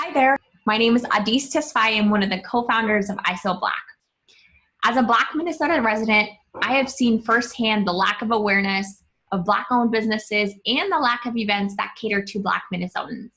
Hi there, my name is Adis Tesfaye. I'm one of the co-founders of IsoBlack. As a Black Minnesota resident, I have seen firsthand the lack of awareness of Black-owned businesses and the lack of events that cater to Black Minnesotans.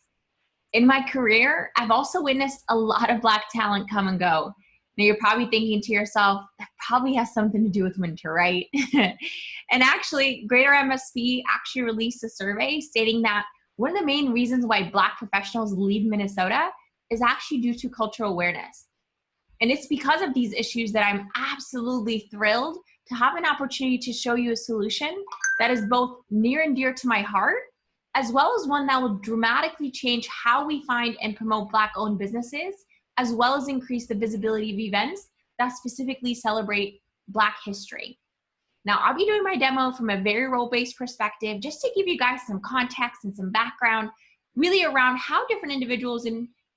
In my career, I've also witnessed a lot of Black talent come and go. Now you're probably thinking to yourself, that probably has something to do with winter, right? And actually, Greater MSP actually released a survey stating that one of the main reasons why Black professionals leave Minnesota is actually due to cultural awareness. And it's because of these issues that I'm absolutely thrilled to have an opportunity to show you a solution that is both near and dear to my heart, as well as one that will dramatically change how we find and promote Black-owned businesses, as well as increase the visibility of events that specifically celebrate Black history. Now, I'll be doing my demo from a very role-based perspective, just to give you guys some context and some background, really around how different individuals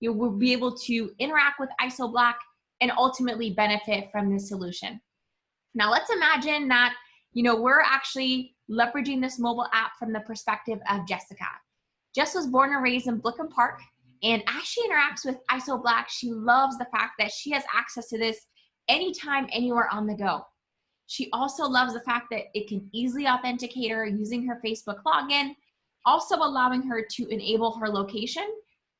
will be able to interact with IsoBlack and ultimately benefit from this solution. Now, let's imagine that we're actually leveraging this mobile app from the perspective of Jessica. Jess was born and raised in Brooklyn Park, and as she interacts with IsoBlack, she loves the fact that she has access to this anytime, anywhere on the go. She also loves the fact that it can easily authenticate her using her Facebook login, also allowing her to enable her location,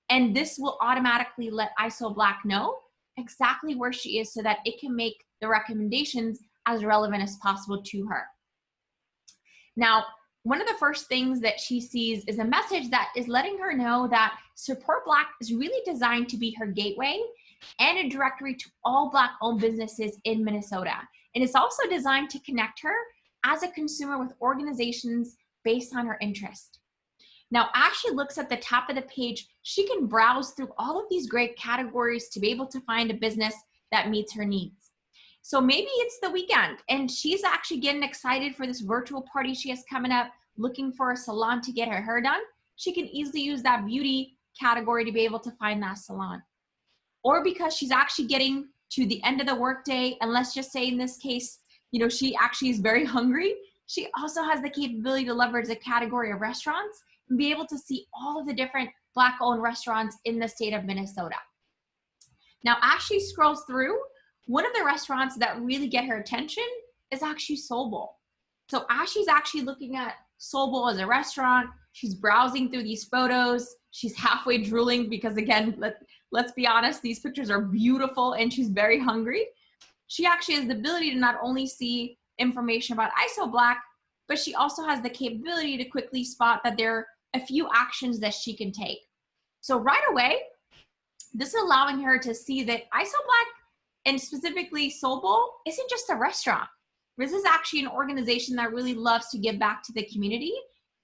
and this will automatically let IsoBlack know exactly where she is so that it can make the recommendations as relevant as possible to her. Now, one of the first things that she sees is a message that is letting her know that Support Black is really designed to be her gateway and a directory to all Black-owned businesses in Minnesota. And it's also designed to connect her as a consumer with organizations based on her interest. Now, as she looks at the top of the page, she can browse through all of these great categories to be able to find a business that meets her needs. So maybe it's the weekend and she's actually getting excited for this virtual party she has coming up, looking for a salon to get her hair done. She can easily use that beauty category to be able to find that salon. Or because she's actually getting to the end of the workday, and let's just say in this case, she actually is very hungry, she also has the capability to leverage the category of restaurants and be able to see all of the different Black-owned restaurants in the state of Minnesota. Now, as she scrolls through, one of the restaurants that really get her attention is actually Soul Bowl. So as she's actually looking at Soul Bowl as a restaurant, she's browsing through these photos, she's halfway drooling because, again, let's be honest, these pictures are beautiful and she's very hungry. She actually has the ability to not only see information about IsoBlack, but she also has the capability to quickly spot that there are a few actions that she can take. So right away, this is allowing her to see that IsoBlack, and specifically Soul Bowl, isn't just a restaurant. This is actually an organization that really loves to give back to the community,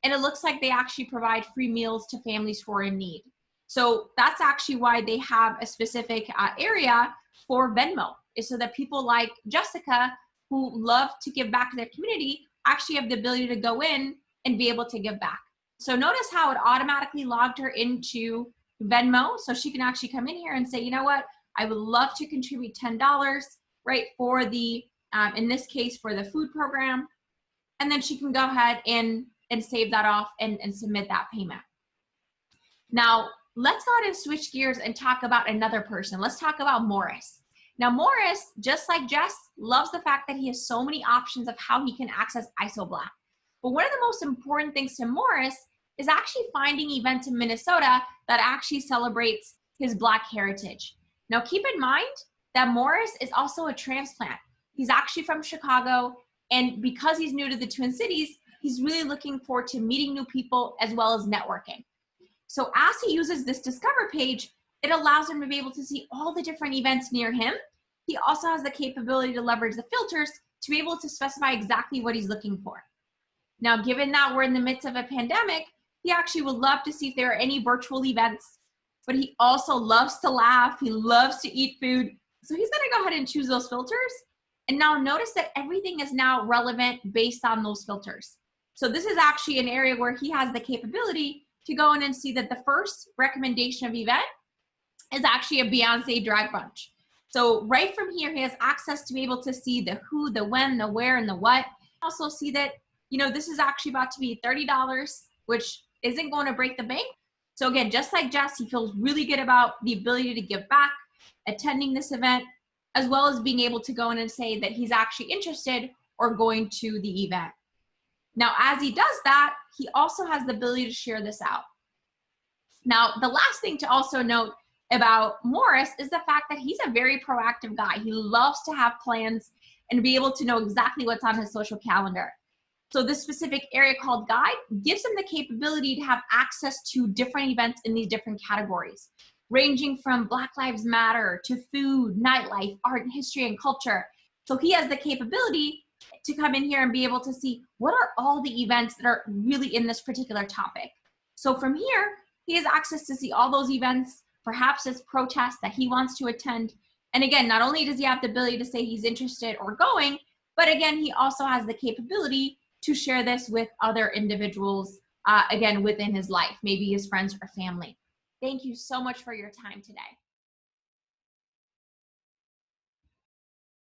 and it looks like they actually provide free meals to families who are in need. So that's actually why they have a specific area for Venmo, is so that people like Jessica, who love to give back to their community, actually have the ability to go in and be able to give back. So notice how it automatically logged her into Venmo, so she can actually come in here and say, you know what, I would love to contribute $10, right, for the, in this case, for the food program. And then she can go ahead and save that off and submit that payment. Now, let's go ahead and switch gears and talk about another person. Let's talk about Morris. Now, Morris, just like Jess, loves the fact that he has so many options of how he can access IsoBlack. But one of the most important things to Morris is actually finding events in Minnesota that actually celebrates his Black heritage. Now, keep in mind that Morris is also a transplant. He's actually from Chicago, and because he's new to the Twin Cities, he's really looking forward to meeting new people as well as networking. So as he uses this Discover page, it allows him to be able to see all the different events near him. He also has the capability to leverage the filters to be able to specify exactly what he's looking for. Now, given that we're in the midst of a pandemic, he actually would love to see if there are any virtual events, but he also loves to laugh. He loves to eat food. So he's gonna go ahead and choose those filters. And now notice that everything is now relevant based on those filters. So this is actually an area where he has the capability to go in and see that the first recommendation of event is actually a Beyonce drag brunch. So right from here, he has access to be able to see the who, the when, the where, and the what. Also see that, this is actually about to be $30, which isn't going to break the bank. So again, just like Jess, he feels really good about the ability to give back, attending this event, as well as being able to go in and say that he's actually interested or going to the event. Now, as he does that, he also has the ability to share this out. Now, the last thing to also note about Morris is the fact that he's a very proactive guy. He loves to have plans and be able to know exactly what's on his social calendar. So this specific area called Guide gives him the capability to have access to different events in these different categories, ranging from Black Lives Matter to food, nightlife, art and history and culture. So he has the capability to come in here and be able to see what are all the events that are really in this particular topic. So from here, he has access to see all those events, perhaps as protests that he wants to attend. And again, not only does he have the ability to say he's interested or going, but again, he also has the capability to share this with other individuals, again, within his life, maybe his friends or family. Thank you so much for your time today.